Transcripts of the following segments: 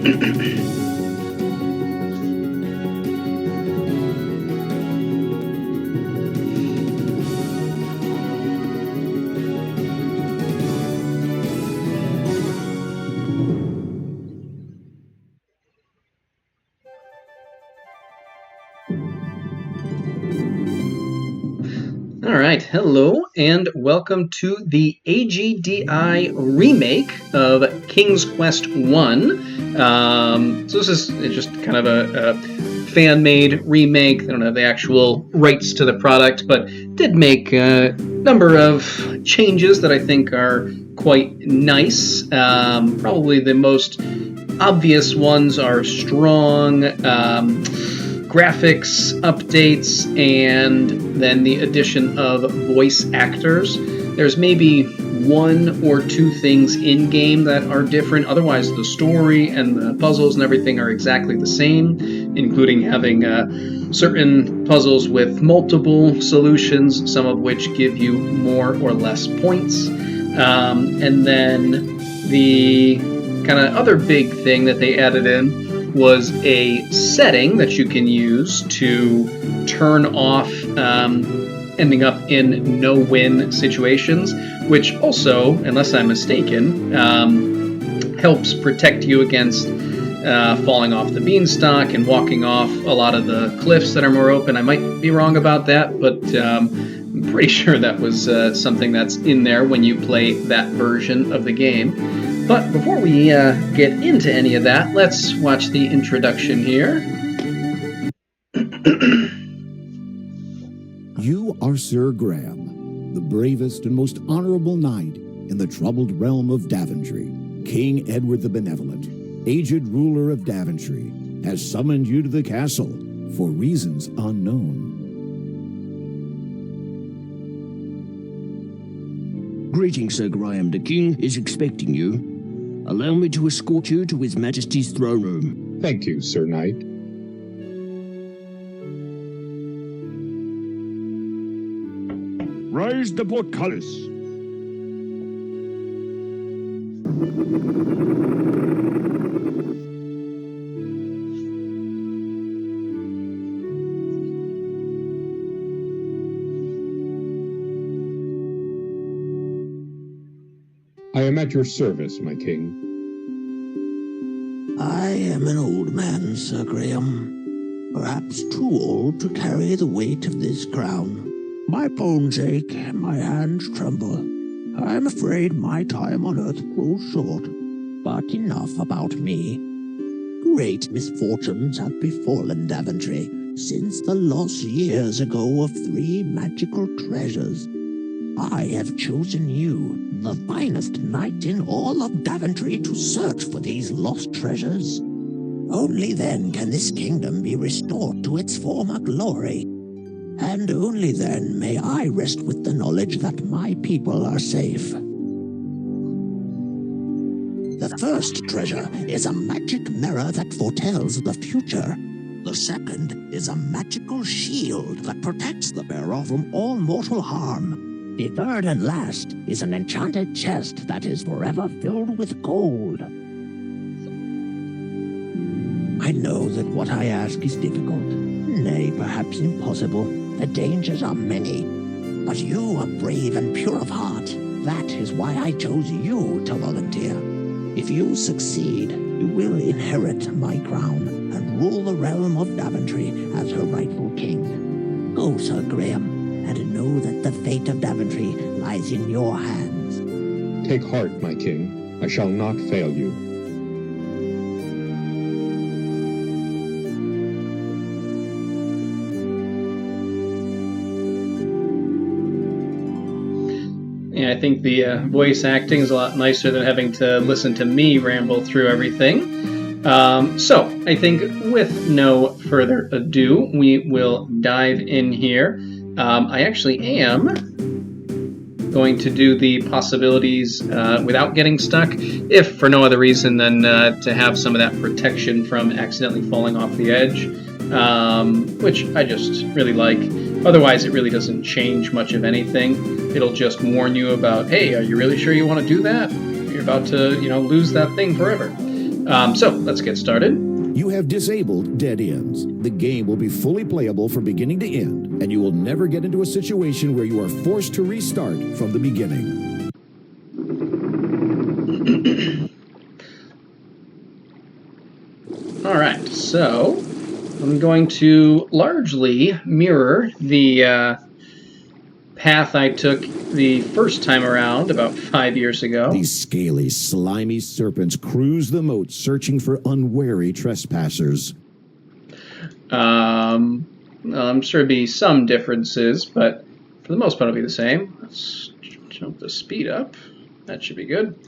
All right, hello, and welcome to the AGDI remake of King's Quest 1. So this is just kind of a fan-made remake. They don't have the actual rights to the product, but did make a number of changes that I think are quite nice. Probably the most obvious ones are strong graphics updates, and then the addition of voice actors. There's maybe one or two things in game that are different. Otherwise, the story and the puzzles and everything are exactly the same, including having certain puzzles with multiple solutions, some of which give you more or less points. And then the kind of other big thing that they added in was a setting that you can use to turn off ending up in no-win situations, which also, unless I'm mistaken, helps protect you against falling off the beanstalk and walking off a lot of the cliffs that are more open. I might be wrong about that, but I'm pretty sure that was something that's in there when you play that version of the game. But before we get into any of that, let's watch the introduction here. You are Sir Graham, the bravest and most honorable knight in the troubled realm of Daventry. King Edward the Benevolent, aged ruler of Daventry, has summoned you to the castle for reasons unknown. Greetings, Sir Graham. The King is expecting you. Allow me to escort you to His Majesty's throne room. Thank you, Sir Knight. Raise the portcullis. I am at your service, my king. I am an old man, Sir Graham. Perhaps too old to carry the weight of this crown. My bones ache and my hands tremble. I am afraid my time on earth grows short. But enough about me. Great misfortunes have befallen Daventry since the loss years ago of 3 magical treasures. I have chosen you, the finest knight in all of Daventry, to search for these lost treasures. Only then can this kingdom be restored to its former glory. And only then may I rest with the knowledge that my people are safe. The first treasure is a magic mirror that foretells the future. The second is a magical shield that protects the bearer from all mortal harm. The third and last is an enchanted chest that is forever filled with gold. I know that what I ask is difficult, nay, perhaps impossible. The dangers are many, but you are brave and pure of heart. That is why I chose you to volunteer. If you succeed, you will inherit my crown and rule the realm of Daventry as her rightful king. Go, Sir Graham, and know that the fate of Daventry lies in your hands. Take heart, my king. I shall not fail you. Yeah, I think the voice acting is a lot nicer than having to listen to me ramble through everything. So I think with no further ado, we will dive in here. I actually am going to do the possibilities without getting stuck, if for no other reason than to have some of that protection from accidentally falling off the edge, which I just really like. Otherwise, it really doesn't change much of anything. It'll just warn you about, hey, are you really sure you want to do that? You're about to, lose that thing forever. So let's get started. You have disabled dead ends. The game will be fully playable from beginning to end, and you will never get into a situation where you are forced to restart from the beginning. All right, so I'm going to largely mirror the path I took the first time around about 5 years ago. These scaly, slimy serpents cruise the moat searching for unwary trespassers. I'm sure there'll be some differences, but for the most part it'll be the same. Let's jump the speed up. That should be good.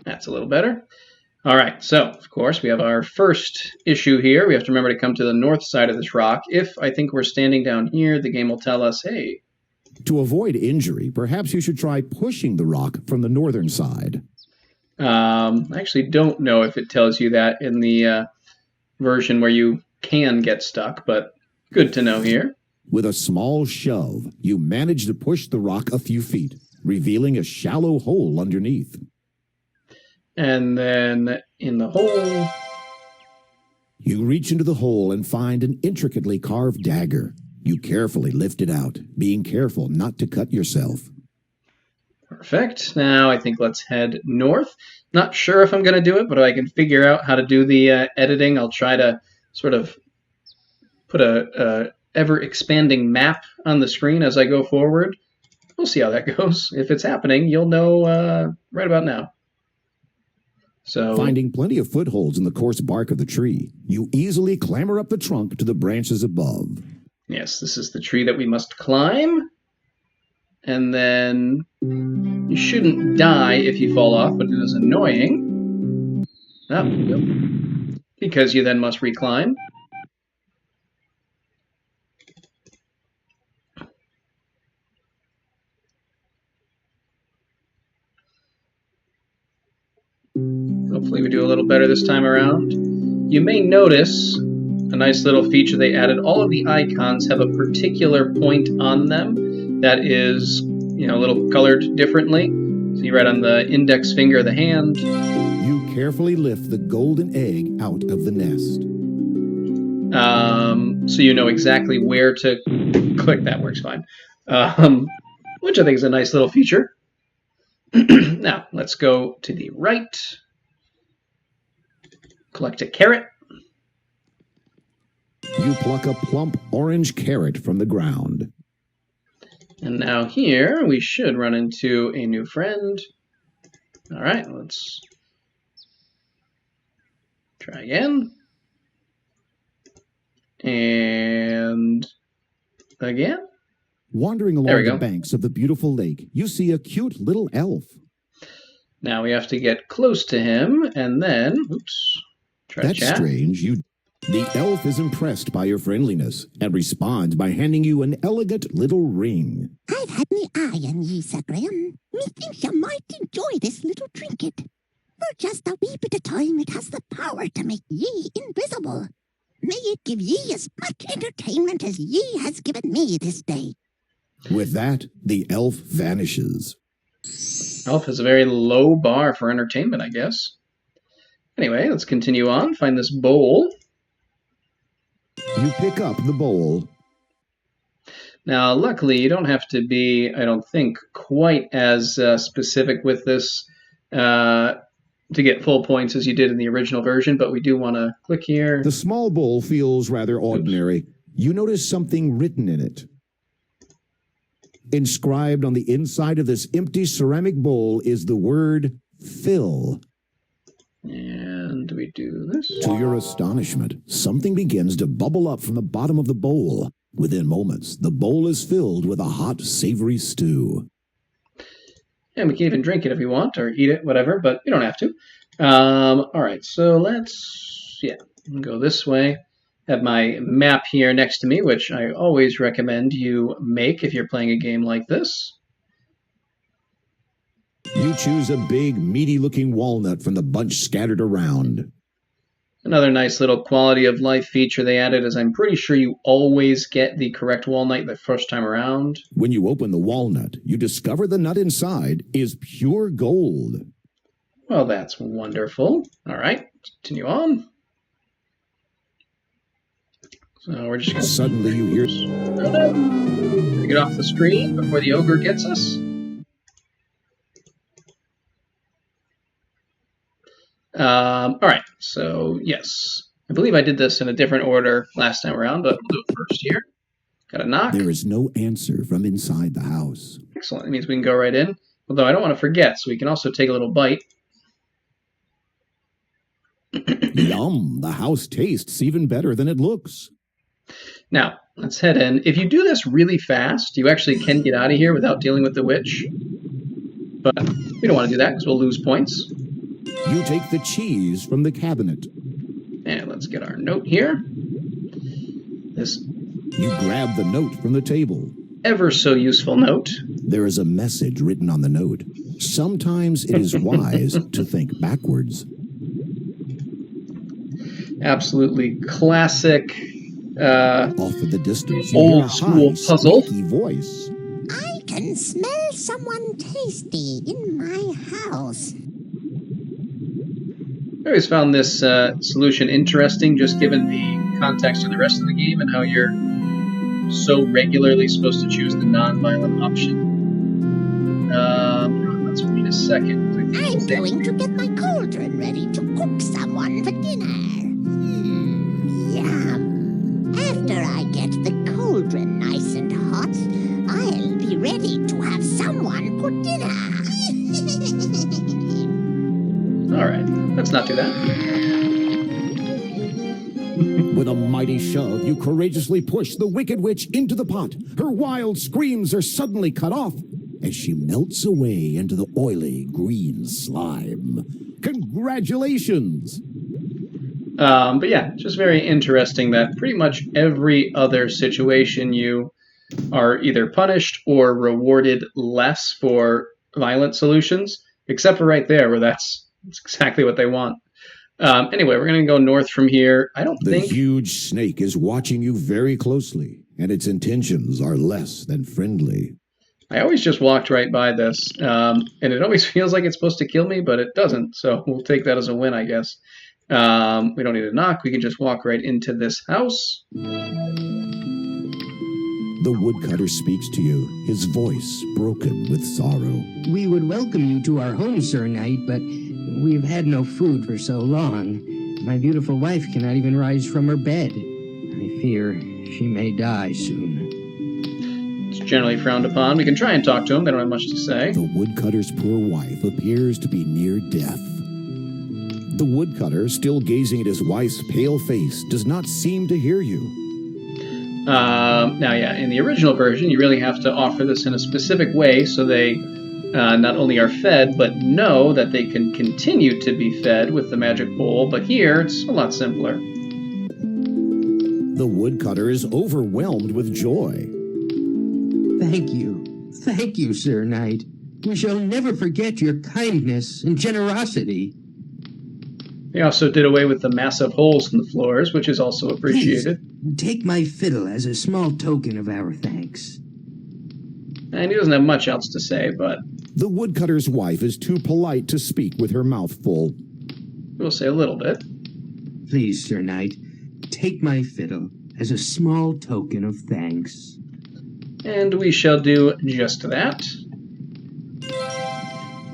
That's a little better. All right, so, of course, we have our first issue here. We have to remember to come to the north side of this rock. If I think we're standing down here, the game will tell us, hey. To avoid injury, perhaps you should try pushing the rock from the northern side. I actually don't know if it tells you that in the version where you can get stuck, but good to know here. With a small shove, you manage to push the rock a few feet, revealing a shallow hole underneath. And then in the hole... You reach into the hole and find an intricately carved dagger. You carefully lift it out, being careful not to cut yourself. Perfect. Now I think let's head north. Not sure if I'm going to do it, but if I can figure out how to do the editing, I'll try to sort of put a ever-expanding map on the screen as I go forward. We'll see how that goes. If it's happening, you'll know right about now. So, finding plenty of footholds in the coarse bark of the tree, you easily clamber up the trunk to the branches above. Yes, this is the tree that we must climb. And then you shouldn't die if you fall off, but it is annoying. Oh, yep. Because you then must reclimb. Hopefully we do a little better this time around. You may notice a nice little feature they added. All of the icons have a particular point on them that is, a little colored differently. See right on the index finger of the hand. You carefully lift the golden egg out of the nest. So you know exactly where to click. That works fine. Which I think is a nice little feature. Now, let's go to the right. Collect a carrot. You pluck a plump orange carrot from the ground. And now here we should run into a new friend. All right, let's try again. And again. Wandering along the banks of the beautiful lake, you see a cute little elf. Now we have to get close to him and then, try to chat. That's strange. The elf is impressed by your friendliness and responds by handing you an elegant little ring. I've had me eye on ye, Sir Graham. Methinks you might enjoy this little trinket. For just a wee bit of time it has the power to make ye invisible. May it give ye as much entertainment as ye has given me this day. With that, the elf vanishes. Elf has a very low bar for entertainment, I guess. Anyway, let's continue on. Find this bowl. You pick up the bowl. Now, luckily, you don't have to be, I don't think, quite as specific with this to get full points as you did in the original version, but we do want to click here. The small bowl feels rather ordinary. You notice something written in it. Inscribed on the inside of this empty ceramic bowl is the word fill. And we do this. To your astonishment, something begins to bubble up from the bottom of the bowl. Within moments, the bowl is filled with a hot, savory stew. And we can even drink it if we want, or eat it, whatever, but you don't have to. All right, so let's go this way. Have my map here next to me, which I always recommend you make if you're playing a game like this. You choose a big, meaty-looking walnut from the bunch scattered around. Another nice little quality of life feature they added is I'm pretty sure you always get the correct walnut the first time around. When you open the walnut, you discover the nut inside is pure gold. Well, that's wonderful. All right, continue on. So we're just going to... Suddenly you hear... Get off the screen before the ogre gets us. All right, so yes. I believe I did this in a different order last time around, but we'll do it first here. Got a knock. There is no answer from inside the house. Excellent. That means we can go right in. Although I don't want to forget, so we can also take a little bite. Yum! The house tastes even better than it looks. Now, let's head in. If you do this really fast, you actually can get out of here without dealing with the witch. But we don't want to do that because we'll lose points. You take the cheese from the cabinet. And let's get our note here. This You grab the note from the table. ever so useful note. There is a message written on the note. Sometimes it is wise to think backwards. Absolutely classic Off in the distance, you old hear a school high, puzzle. squeaky voice. I can smell someone tasty in my house. I always found this solution interesting, just given the context of the rest of the game and how you're so regularly supposed to choose the non-violent option. Let's wait a second. I'm going to get my cauldron ready to cook someone for dinner. Yum. After I get the cauldron nice and hot, I'll be ready to have someone put dinner. All right, let's not do that. With a mighty shove, you courageously push the wicked witch into the pot. Her wild screams are suddenly cut off as she melts away into the oily green slime. Congratulations! But yeah, just very interesting that pretty much every other situation you are either punished or rewarded less for violent solutions, except for right there where that's exactly what they want. Anyway, we're going to go north from here. I don't The think... huge snake is watching you very closely, and its intentions are less than friendly. I always just walked right by this, and it always feels like it's supposed to kill me, but it doesn't, so we'll take that as a win, I guess. We don't need to knock. We can just walk right into this house. The woodcutter speaks to you, his voice broken with sorrow. We would welcome you to our home, Sir Knight, but we've had no food for so long. My beautiful wife cannot even rise from her bed. I fear she may die soon. It's generally frowned upon. We can try and talk to him. They don't have much to say. The woodcutter's poor wife appears to be near death. The woodcutter, still gazing at his wife's pale face, does not seem to hear you. Now, yeah, in the original version, you really have to offer this in a specific way so they not only are fed, but know that they can continue to be fed with the magic bowl. But here, it's a lot simpler. The woodcutter is overwhelmed with joy. Thank you. Thank you, Sir Knight. We shall never forget your kindness and generosity. They also did away with the massive holes in the floors, which is also appreciated. Please, take my fiddle as a small token of our thanks. And he doesn't have much else to say, but The woodcutter's wife is too polite to speak with her mouth full. we'll say a little bit. Please, Sir Knight, take my fiddle as a small token of thanks. And we shall do just that.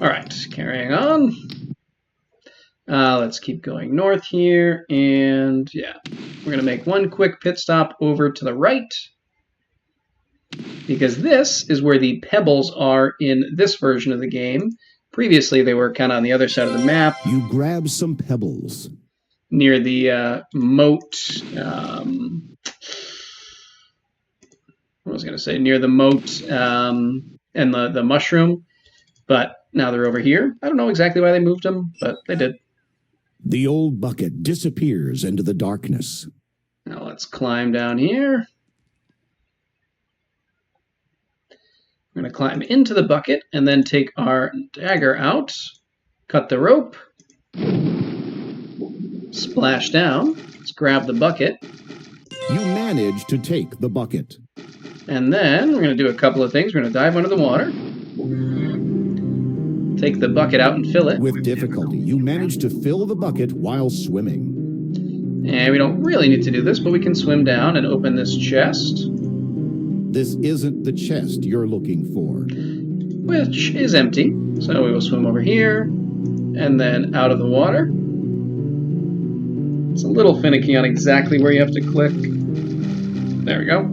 Alright, carrying on. Let's keep going north here, and yeah, we're going to make one quick pit stop over to the right, because this is where the pebbles are in this version of the game. Previously, they were kind of on the other side of the map, You grab some pebbles. near the moat. What was I going to say? Near the moat and the mushroom, but now they're over here. I don't know exactly why they moved them, but they did. The old bucket disappears into the darkness. Now let's climb down here. We're going to climb into the bucket and then take our dagger out, cut the rope, splash down. Let's grab the bucket. You manage to take the bucket. And then we're going to do a couple of things. We're going to dive under the water, take the bucket out and fill it. With difficulty, you manage to fill the bucket while swimming. And we don't really need to do this, but we can swim down and open this chest. This isn't the chest you're looking for, which is empty. So we will swim over here, and then out of the water. It's a little finicky on exactly where you have to click. There we go.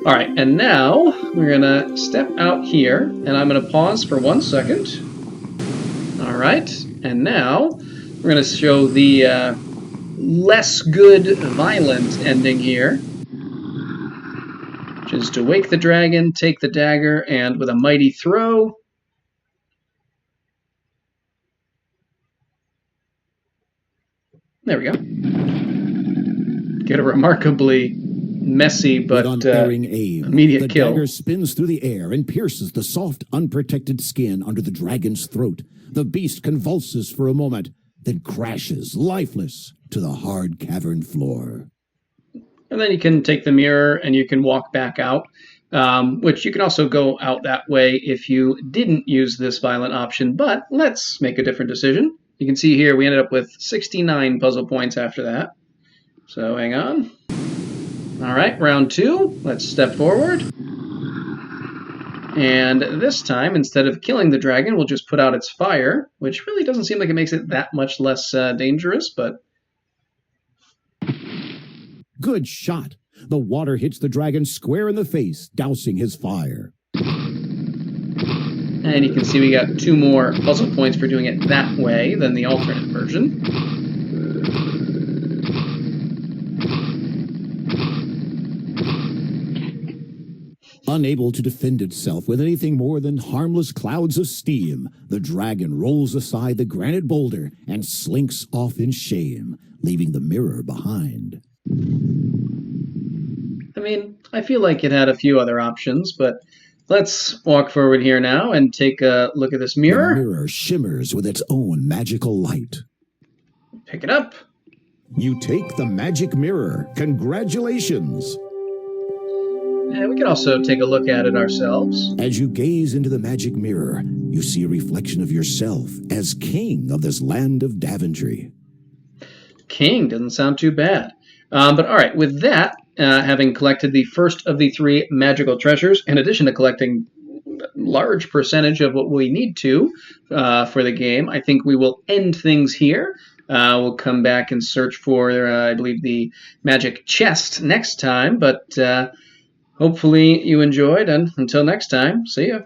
Alright, and now we're going to step out here, and I'm going to pause for 1 second. Alright, and now we're going to show the less good violent ending here, which is to wake the dragon, take the dagger, and with a mighty throw, there we go. Get a remarkably messy but immediate kill. The dagger spins through the air and pierces the soft, unprotected skin under the dragon's throat. The beast convulses for a moment, then crashes, lifeless, to the hard cavern floor. And then you can take the mirror and you can walk back out, which you can also go out that way if you didn't use this violent option. But let's make a different decision. You can see here we ended up with 69 puzzle points after that. So hang on. All right, round 2. Let's step forward. And this time, instead of killing the dragon, we'll just put out its fire, which really doesn't seem like it makes it that much less dangerous, but... Good shot. The water hits the dragon square in the face, dousing his fire. And you can see we got 2 more puzzle points for doing it that way than the alternate version. Unable to defend itself with anything more than harmless clouds of steam, the dragon rolls aside the granite boulder and slinks off in shame, leaving the mirror behind. I mean, I feel like it had a few other options, but let's walk forward here now and take a look at this mirror. The mirror shimmers with its own magical light. Pick it up. You take the magic mirror. Congratulations! And we can also take a look at it ourselves. As you gaze into the magic mirror, you see a reflection of yourself as king of this land of Daventry. King doesn't sound too bad. But all right, with that, having collected the first of the 3 magical treasures, in addition to collecting a large percentage of what we need to for the game, I think we will end things here. We'll come back and search for, I believe, the magic chest next time, but hopefully you enjoyed, and until next time, see ya.